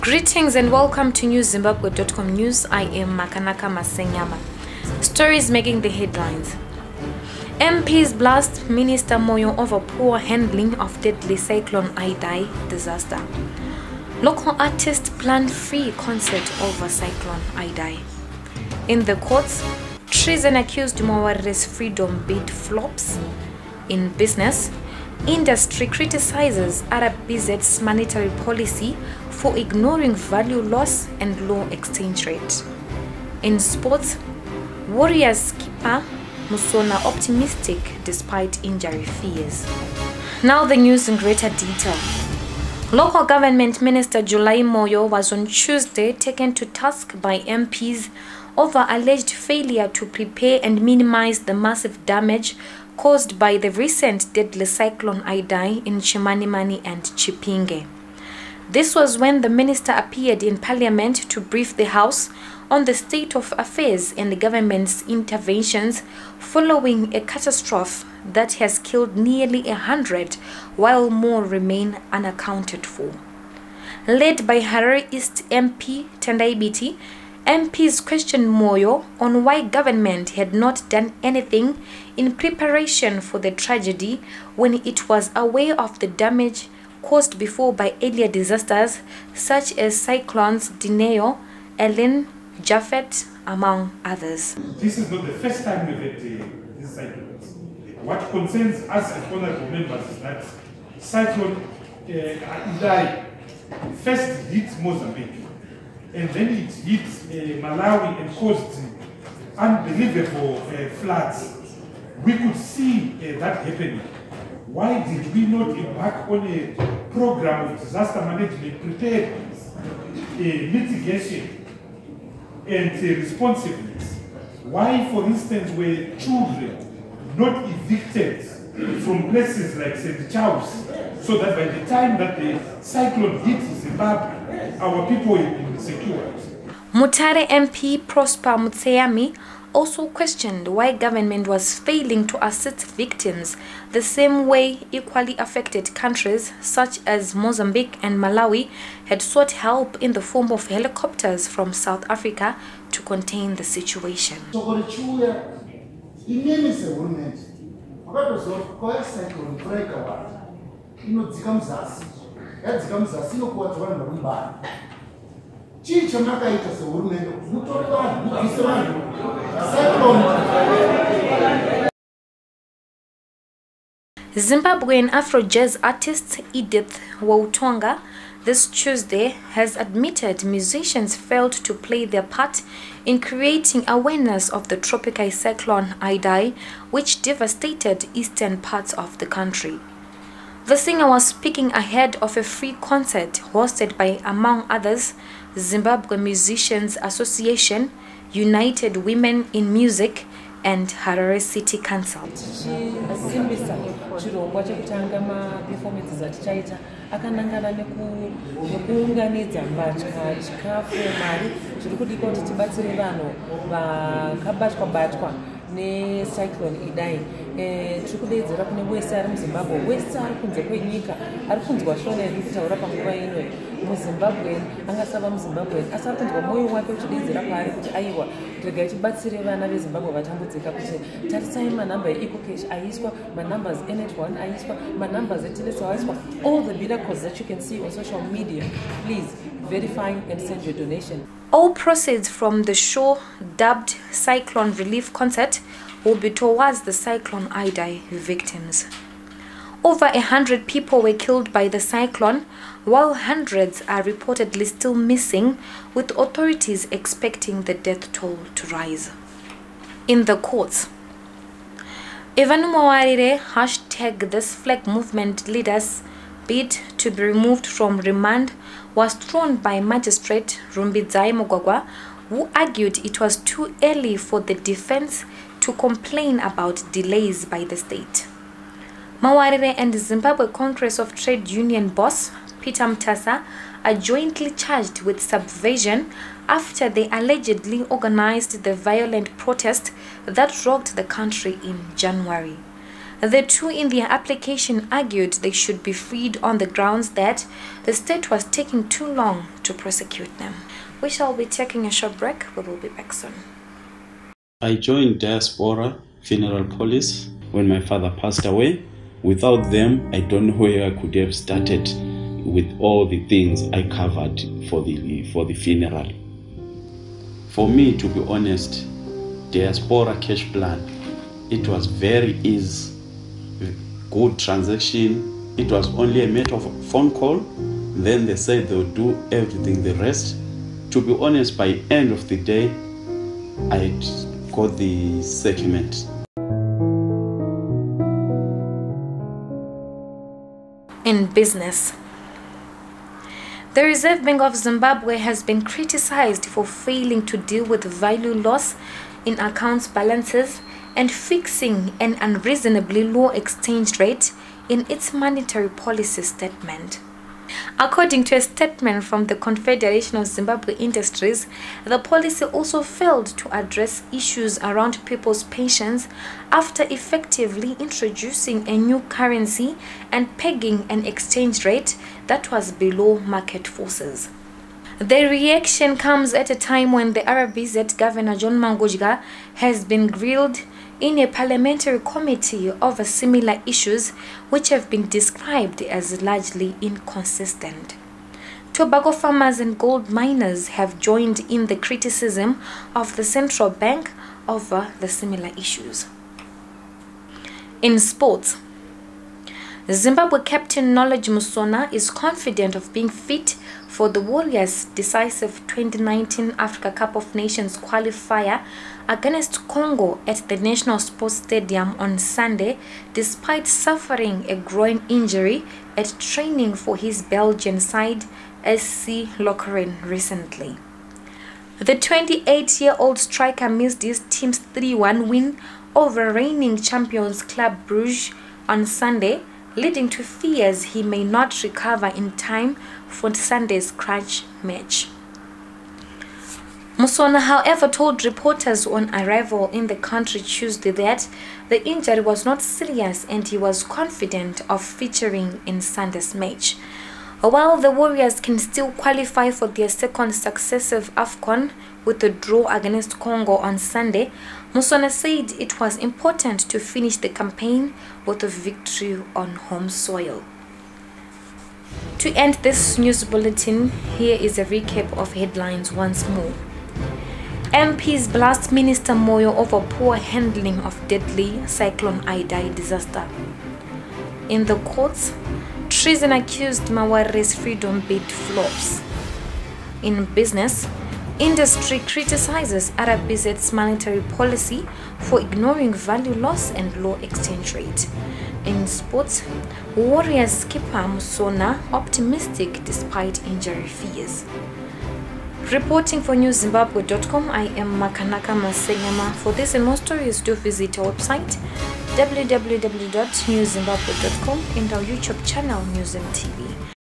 Greetings and welcome to newszimbabwe.com news. I am Makanaka Masenyama. Stories making the headlines. MPs blast Minister Moyo over poor handling of deadly cyclone Idai disaster. Local artists plan free concert over cyclone Idai. In the courts, treason accused Mawarire's freedom bid flops. In business, industry criticizes RBZ's monetary policy for ignoring value loss and low exchange rate. In sports, Warriors keeper Musona optimistic despite injury fears. Now the news in greater detail. Local Government Minister Moyo was on Tuesday taken to task by MPs over alleged failure to prepare and minimize the massive damage caused by the recent deadly cyclone Idai in Chimanimani and Chipinge. This was when the minister appeared in Parliament to brief the House on the state of affairs and the government's interventions following a catastrophe that has killed nearly 100, while more remain unaccounted for. Led by Harare East MP Tendai Biti, MPs questioned Moyo on why government had not done anything in preparation for the tragedy when it was aware of the damage caused before by earlier disasters such as cyclones Dineo, Ellen, Japheth, among others. This is not the first time we've had these cyclones. What concerns us as honorable members is that cyclone Idai first hit Mozambique and then it hit Malawi and caused unbelievable floods. We could see that happening. Why did we not embark on a program of disaster management, preparedness, mitigation, and responsiveness? Why, for instance, were children not evicted from places like St. Charles, so that by the time that the cyclone hit Zimbabwe, our people will be secured? Mutare MP Prosper Mutseyami also questioned why government was failing to assist victims the same way equally affected countries such as Mozambique and Malawi had sought help in the form of helicopters from South Africa to contain the situation. Zimbabwean Afro-jazz artist Edith Wautonga this Tuesday has admitted musicians failed to play their part in creating awareness of the tropical cyclone Idai, which devastated eastern parts of the country. The singer was speaking ahead of a free concert hosted by, among others, Zimbabwe Musicians Association, United Women in Music, and Harare City Council. Chirongwa chekutanga maperformances atichaita akanangana nekuunganidza mbatya, chikafu, mari zviri kudikwa kuti tibatsire vanhu vakabatwa necyclone Idai. Tiri kudaidzira kune wese ari muZimbabwe, wese ari kunze kwenyika, ari kunzwa shona iri kutaura panguva ino. MuZimbabwe angasava muZimbabwe asi ari kunzwa mwoyo wake uchidaidzira paari kuti aiwa regai tibatsire vana veZimbabwe vatambudzika, kuti tarisai manhamba eEcocash aiswa, manumbers N81 aiswa, manumbers eTeleso aiswa, all the miracles that you can see on social media. Please verify and send your donation. All proceeds from the show, dubbed Cyclone Relief Concert, will be towards the cyclone Idai victims. Over 100 people were killed by the cyclone, while hundreds are reportedly still missing, with authorities expecting the death toll to rise. In the courts, Mawarire #this flag movement leaders bid to be removed from remand was thrown by Magistrate Rumbidzai Mugwagwa, who argued it was too early for the defense to complain about delays by the state. Mawarire and the Zimbabwe Congress of Trade Union boss Peter Mtasa are jointly charged with subversion after they allegedly organized the violent protest that rocked the country in January. The two in their application argued they should be freed on the grounds that the state was taking too long to prosecute them. We shall be taking a short break. We will be back soon. I joined Diaspora Funeral Police when my father passed away. Without them, I don't know where I could have started with all the things I covered for the funeral. For me, to be honest, Diaspora Cash Plan, it was very easy, good transaction. It was only a matter of a phone call. Then they said they would do everything the rest. To be honest, by end of the day, I got the settlement. In business, the Reserve Bank of Zimbabwe has been criticized for failing to deal with value loss in accounts balances and fixing an unreasonably low exchange rate in its monetary policy statement. According to a statement from the Confederation of Zimbabwe Industries, the policy also failed to address issues around people's pensions after effectively introducing a new currency and pegging an exchange rate that was below market forces. The reaction comes at a time when the RBZ Governor John Mangudya has been grilled in a parliamentary committee over similar issues which have been described as largely inconsistent. Tobacco farmers and gold miners have joined in the criticism of the central bank over the similar issues. In sports, Zimbabwe captain Knowledge Musona is confident of being fit for the Warriors' decisive 2019 Africa Cup of Nations qualifier against Congo at the National Sports Stadium on Sunday, despite suffering a groin injury at training for his Belgian side SC Lokeren recently. The 28-year-old striker missed his team's 3-1 win over reigning champions Club Brugge on Sunday, leading to fears he may not recover in time for Sunday's crunch match. Musona, however, told reporters on arrival in the country Tuesday that the injury was not serious and he was confident of featuring in Sunday's match. While the Warriors can still qualify for their second successive AFCON with a draw against Congo on Sunday, Musona said it was important to finish the campaign with a victory on home soil. To end this news bulletin, here is a recap of headlines once more. MPs blast Minister Moyo over poor handling of deadly cyclone Idai disaster. In the courts, treason accused Maware's freedom bid flops. In business, industry criticizes RBZ's monetary policy for ignoring value loss and low exchange rate. In sports, Warriors skipper Musona optimistic despite injury fears. Reporting for newszimbabwe.com, I am Makanaka Masenyama. For this and more stories, do visit our website www.newszimbabwe.com and our YouTube channel NewsMTV.